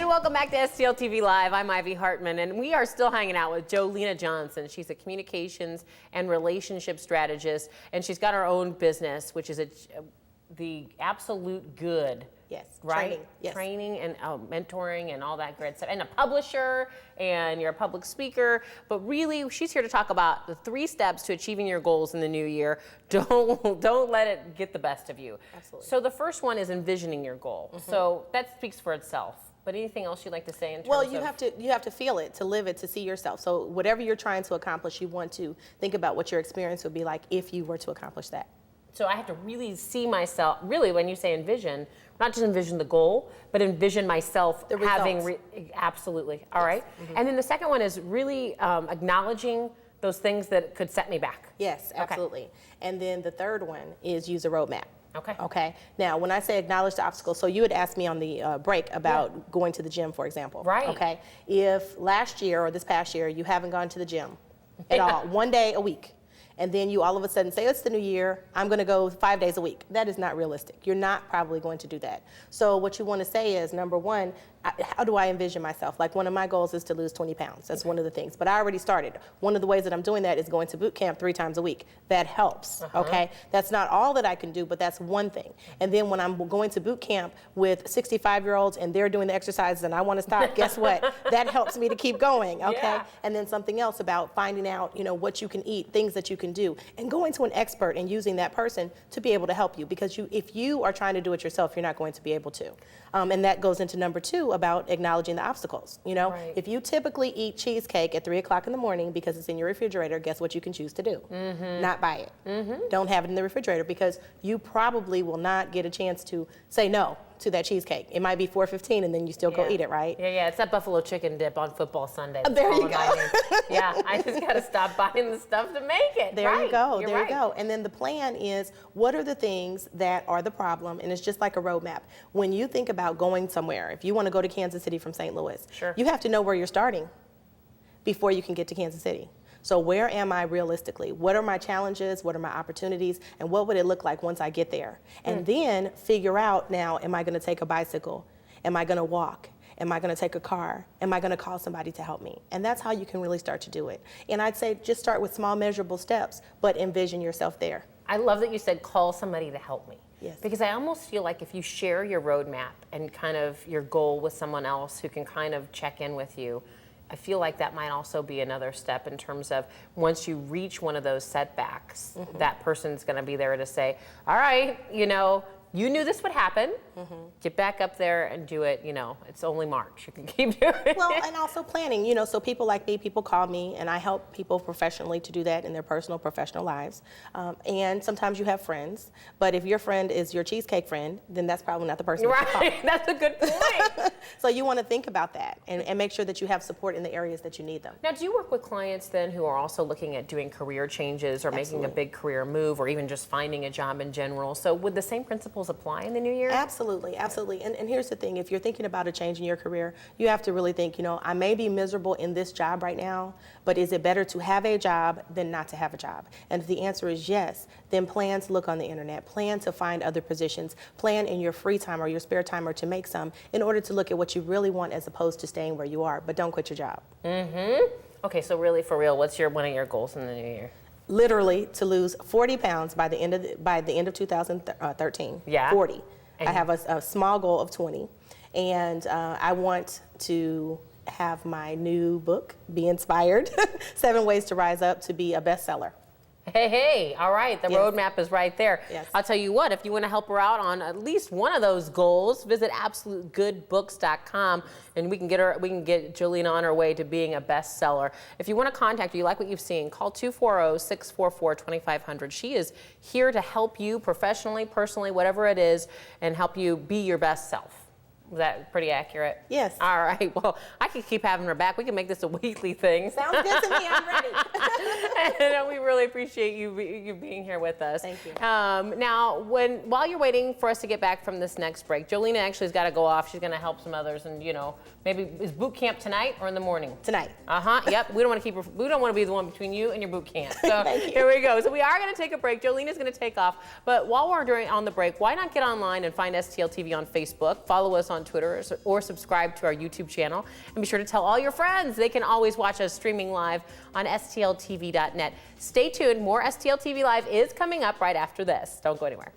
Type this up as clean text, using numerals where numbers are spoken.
welcome back to STL TV Live. I'm Ivy Hartman, and we are still hanging out with Jolena Johnson. She's a communications and relationship strategist, and she's got her own business, which is the absolute good. Yes, right? training. Yes. Training and mentoring and all that great stuff. And a publisher, and you're a public speaker. But really, she's here to talk about the 3 steps to achieving your goals in the new year. Don't let it get the best of you. Absolutely. So the first one is envisioning your goal. Mm-hmm. So that speaks for itself. But anything else you'd like to say in terms Well, of? you have to feel it, to live it, to see yourself. So whatever you're trying to accomplish, you want to think about what your experience would be like if you were to accomplish that. So I have to really see myself, really when you say envision, not just envision the goal, but envision myself having, absolutely, all right? Mm-hmm. And then the second one is really acknowledging those things that could set me back. Yes, absolutely. Okay. And then the third one is use a roadmap. Okay. Okay. Now, when I say acknowledge the obstacles, so you had asked me on the break about going to the gym, for example. Right. Okay. If last year or this past year you haven't gone to the gym at all, one day a week, and then you all of a sudden say, it's the new year, I'm going to go 5 days a week. That is not realistic. You're not probably going to do that. So what you want to say is, number one, how do I envision myself? Like, one of my goals is to lose 20 pounds. That's one of the things. But I already started. One of the ways that I'm doing that is going to boot camp 3 times a week. That helps, okay? That's not all that I can do, but that's one thing. And then when I'm going to boot camp with 65-year-olds and they're doing the exercises and I want to stop, guess what? That helps me to keep going, okay? Yeah. And then something else about finding out, what you can eat, things that you can do, and going to an expert and using that person to be able to help you. Because if you are trying to do it yourself, you're not going to be able to. And that goes into number 2 about acknowledging the obstacles. Right. If you typically eat cheesecake at 3 o'clock in the morning because it's in your refrigerator, guess what you can choose to do? Not buy it. Don't have it in the refrigerator, because you probably will not get a chance to say no to that cheesecake. It might be 4:15 and then you still go eat it, right? Yeah, it's that buffalo chicken dip on football Sunday. There you go. Yeah, I just got to stop buying the stuff to make it. There you go. You're there right. you go. And then the plan is, what are the things that are the problem? And it's just like a roadmap. When you think about going somewhere, if you want to go to Kansas City from St. Louis, sure, you have to know where you're starting before you can get to Kansas City. So where am I realistically? What are my challenges? What are my opportunities? And what would it look like once I get there? And then figure out, now, am I going to take a bicycle? Am I going to walk? Am I going to take a car? Am I going to call somebody to help me? And that's how you can really start to do it. And I'd say just start with small, measurable steps, but envision yourself there. I love that you said call somebody to help me. Yes. Because I almost feel like if you share your roadmap and kind of your goal with someone else who can kind of check in with you, I feel like that might also be another step in terms of once you reach one of those setbacks, that person's going to be there to say, all right, you knew this would happen. Get back up there and do it. It's only March. You can keep doing it. Well, and also planning. So people like me, people call me, and I help people professionally to do that in their personal, professional lives. And sometimes you have friends, but if your friend is your cheesecake friend, then that's probably not the person that you call. Right, that's a good point. So you want to think about that and make sure that you have support in the areas that you need them. Now, do you work with clients then who are also looking at doing career changes or making a big career move or even just finding a job in general? So would the same principles apply in the new year? Absolutely, absolutely. And here's the thing, if you're thinking about a change in your career, you have to really think, I may be miserable in this job right now, but is it better to have a job than not to have a job? And if the answer is yes, then plan to look on the internet, plan to find other positions, plan in your free time or your spare time or to make some in order to look at what you really want as opposed to staying where you are, but don't quit your job. Okay, so really for real, what's one of your goals in the new year? Literally to lose 40 pounds by the end of 2013. Yeah. 40. I have a small goal of 20, and I want to have my new book be inspired, 7 Ways to Rise Up, to be a bestseller. Hey, all right, the roadmap is right there. Yes. I'll tell you what, if you want to help her out on at least one of those goals, visit absolutegoodbooks.com and we can get Jolena on her way to being a bestseller. If you want to contact her, you like what you've seen, call 240-644-2500. She is here to help you professionally, personally, whatever it is, and help you be your best self. Is that pretty accurate? Yes. All right. Well, I could keep having her back. We can make this a weekly thing. Sounds good to me. I'm ready. And we really appreciate you being here with us. Thank you. Now, while you're waiting for us to get back from this next break, Jolena actually has got to go off. She's going to help some others, and maybe is boot camp tonight or in the morning? Tonight. Yep. We don't want to be the one between you and your boot camp. So here we go. So we are going to take a break. Jolena's going to take off, but while we're on the break, why not get online and find STL TV on Facebook? Follow us on on Twitter or subscribe to our YouTube channel. And be sure to tell all your friends. They can always watch us streaming live on STLTV.net. Stay tuned. More STL TV Live is coming up right after this. Don't go anywhere.